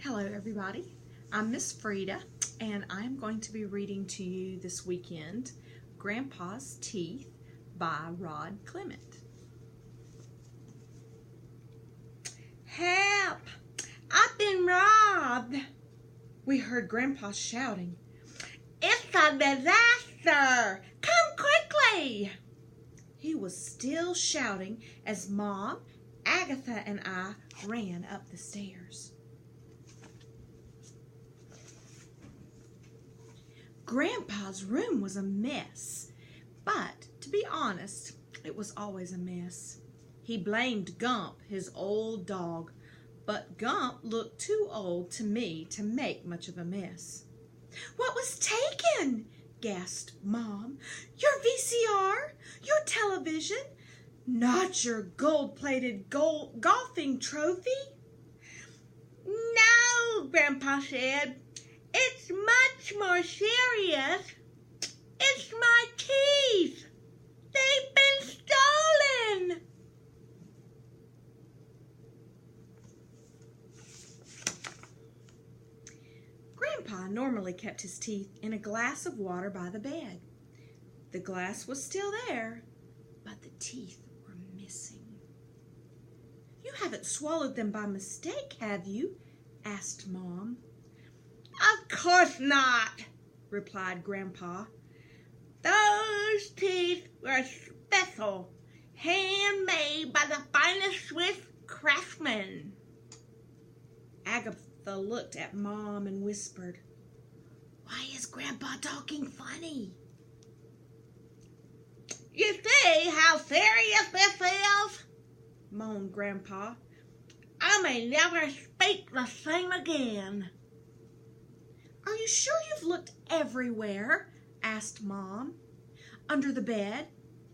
Hello everybody, I'm Miss Freda and I'm going to be reading to you this weekend Grandpa's Teeth by Clement. Help! I've been robbed! We heard Grandpa shouting. It's a disaster! Come quickly! He was still shouting as Mom, Agatha, and I ran up the stairs. Grandpa's room was a mess, but to be honest, it was always a mess. He blamed Gump, his old dog, but Gump looked too old to me to make much of a mess. What was taken? Gasped Mom. Your VCR? Your television? Not your gold-plated golfing trophy? No, Grandpa said. It's much more serious. It's my teeth. They've been stolen. Grandpa normally kept his teeth in a glass of water by the bed. The glass was still there, but the teeth were missing. You haven't swallowed them by mistake, have you? Asked Mom. Of course not, replied Grandpa. Those teeth were special, handmade by the finest Swiss craftsmen. Agatha looked at Mom and whispered, Why is Grandpa talking funny? You see how serious this is? Moaned Grandpa. I may never speak the same again. Are you sure you've looked everywhere? Asked Mom. Under the bed,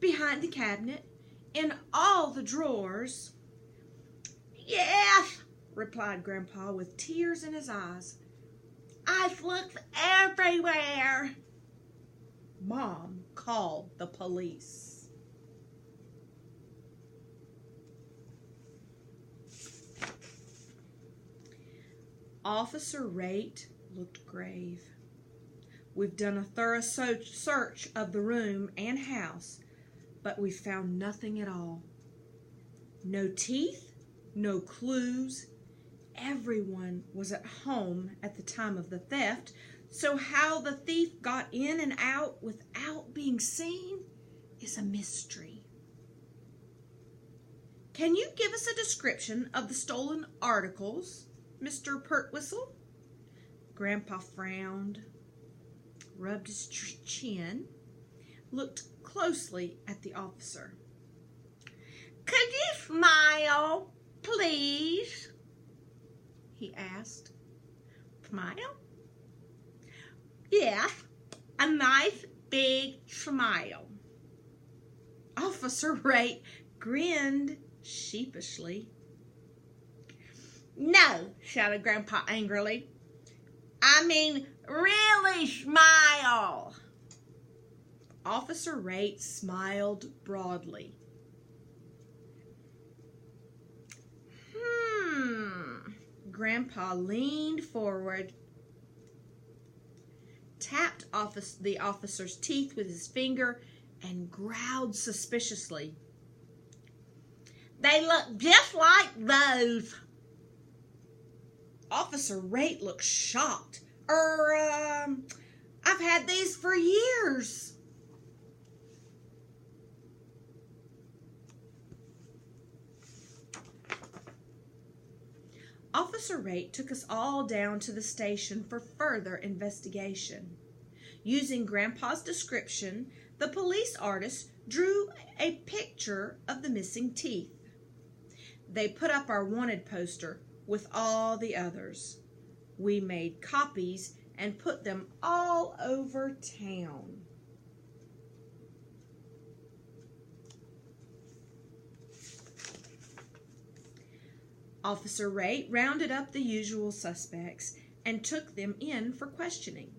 behind the cabinet, in all the drawers. Yes, replied Grandpa with tears in his eyes. I've looked everywhere. Mom called the police. Officer Rate looked grave. We've done a thorough search of the room and house, but we found nothing at all. No teeth, no clues. Everyone was at home at the time of the theft, so how the thief got in and out without being seen is a mystery. Can you give us a description of the stolen articles, Mr. Pertwhistle? Grandpa frowned, rubbed his chin, looked closely at the officer. Could you smile, please? He asked. Smile? Yes, a nice big smile. Officer Rate grinned sheepishly. No, shouted Grandpa angrily. I mean, really smile. Officer Rate smiled broadly. Grandpa leaned forward, tapped the officer's teeth with his finger, and growled suspiciously. They look just like those. Officer Rate looked shocked. I've had these for years. Officer Rate took us all down to the station for further investigation. Using Grandpa's description, the police artist drew a picture of the missing teeth. They put up our wanted poster with all the others. We made copies and put them all over town. Officer Rate rounded up the usual suspects and took them in for questioning.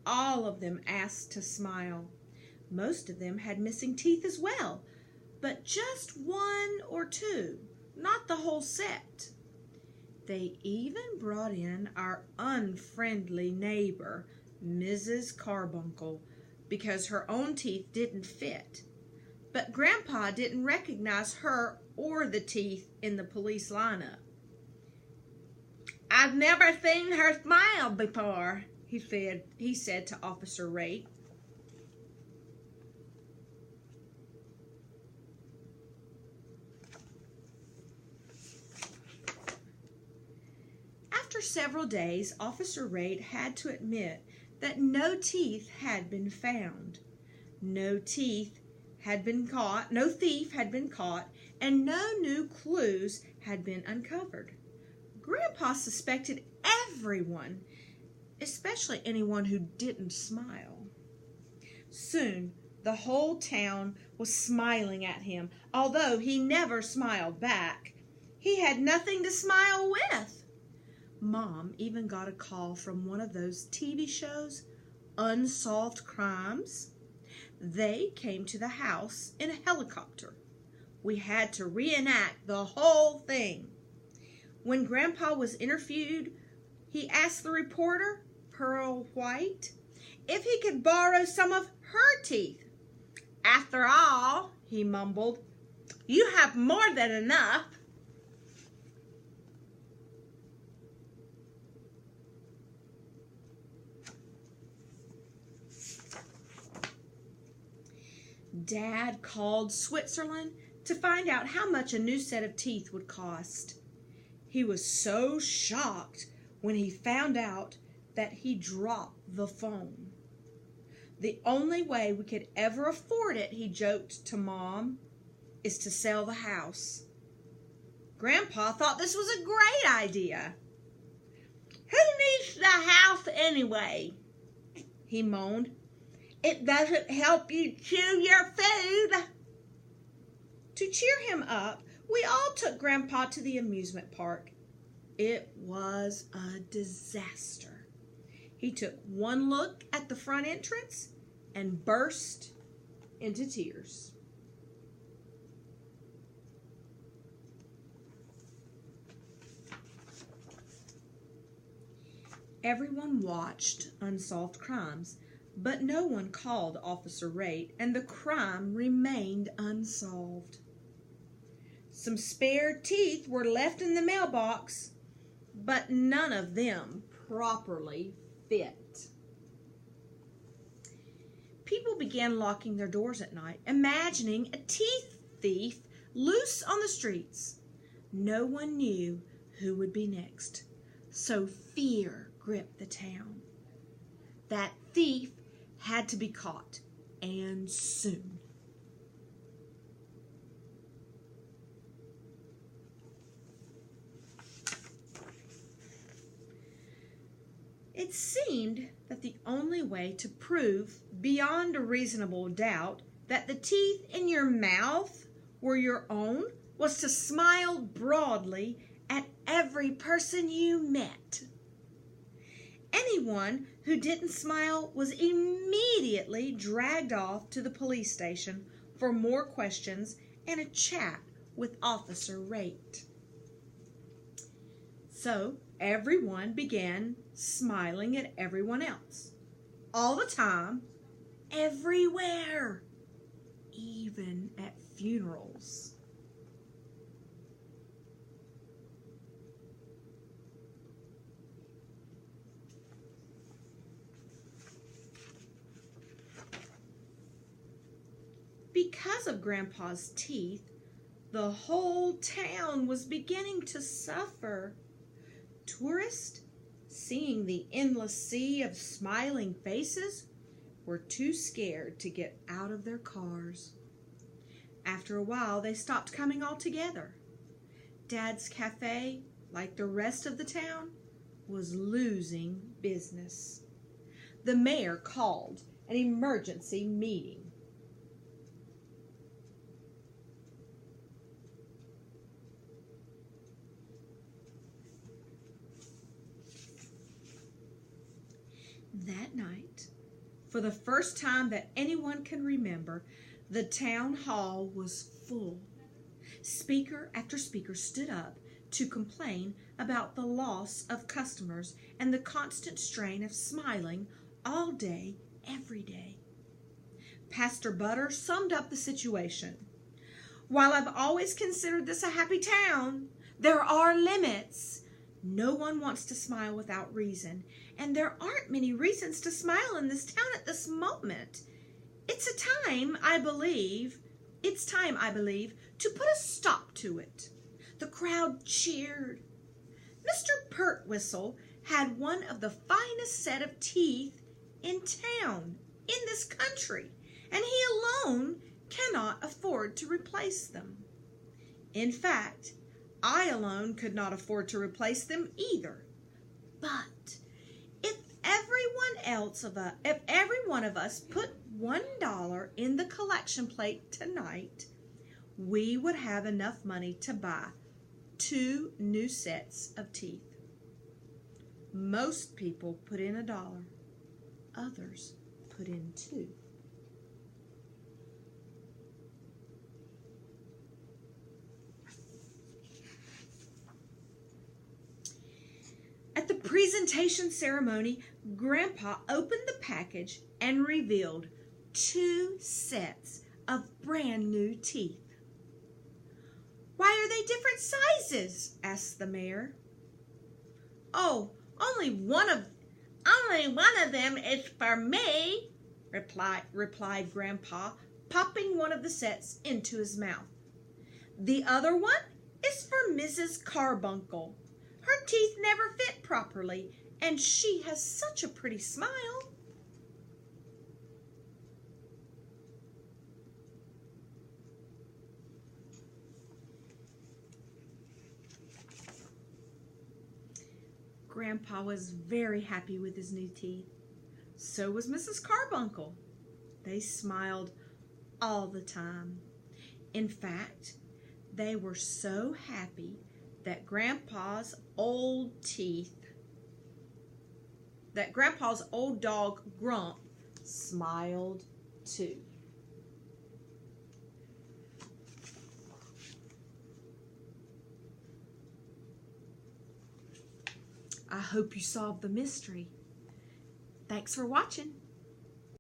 All of them asked to smile. Most of them had missing teeth as well, but just one or two, not the whole set. They even brought in our unfriendly neighbor, Mrs. Carbuncle, because her own teeth didn't fit. But Grandpa didn't recognize her or the teeth in the police lineup. "I've never seen her smile before," he said to Officer Rate. After several days, Officer Rate had to admit that no teeth had been found. No thief had been caught, and no new clues had been uncovered. Grandpa suspected everyone, especially anyone who didn't smile. Soon, the whole town was smiling at him, although he never smiled back. He had nothing to smile with. Mom even got a call from one of those TV shows, Unsolved Crimes. They came to the house in a helicopter. We had to reenact the whole thing. When Grandpa was interviewed, he asked the reporter, Pearl White, if he could borrow some of her teeth. "After all," he mumbled, "you have more than enough." Dad called Switzerland to find out how much a new set of teeth would cost. He was so shocked when he found out that he dropped the phone. "The only way we could ever afford it," he joked to Mom, "is to sell the house." Grandpa thought this was a great idea. "Who needs the house anyway?" he moaned. "It doesn't help you chew your food." To cheer him up, we all took Grandpa to the amusement park. It was a disaster. He took one look at the front entrance and burst into tears. Everyone watched Unsolved Crimes, but no one called Officer Rate, and the crime remained unsolved. Some spare teeth were left in the mailbox, but none of them properly fit. People began locking their doors at night, imagining a teeth thief loose on the streets. No one knew who would be next, so fear gripped the town. That thief had to be caught, and soon. It seemed that the only way to prove beyond a reasonable doubt that the teeth in your mouth were your own was to smile broadly at every person you met. Anyone who didn't smile was immediately dragged off to the police station for more questions and a chat with Officer Rate. So everyone began smiling at everyone else, all the time, everywhere, even at funerals. Because of Grandpa's teeth, the whole town was beginning to suffer. Tourists, seeing the endless sea of smiling faces, were too scared to get out of their cars. After a while, they stopped coming altogether. Dad's cafe, like the rest of the town, was losing business. The mayor called an emergency meeting. That night, for the first time that anyone can remember, the town hall was full. Speaker after speaker stood up to complain about the loss of customers and the constant strain of smiling all day, every day. Pastor Butter summed up the situation. While I've always considered this a happy town, there are limits. No one wants to smile without reason, and there aren't many reasons to smile in this town at this moment. It's time, I believe, to put a stop to it. The crowd cheered. Mr. Pertwhistle had one of the finest set of teeth in town, in this country, and he alone cannot afford to replace them. In fact, I alone could not afford to replace them either. But if every one of us put $1 in the collection plate tonight, we would have enough money to buy 2 new sets of teeth. Most people put in $1. Others put in 2. At the presentation ceremony, Grandpa opened the package and revealed 2 sets of brand new teeth. "Why are they different sizes?" asked the mayor. "Oh, only one of them is for me," replied Grandpa, popping one of the sets into his mouth. "The other one is for Mrs. Carbuncle. Her teeth never fit properly, and she has such a pretty smile." Grandpa was very happy with his new teeth. So was Mrs. Carbuncle. They smiled all the time. In fact, they were so happy that Grandpa's old dog Grump smiled too. I hope you solved the mystery. Thanks for watching.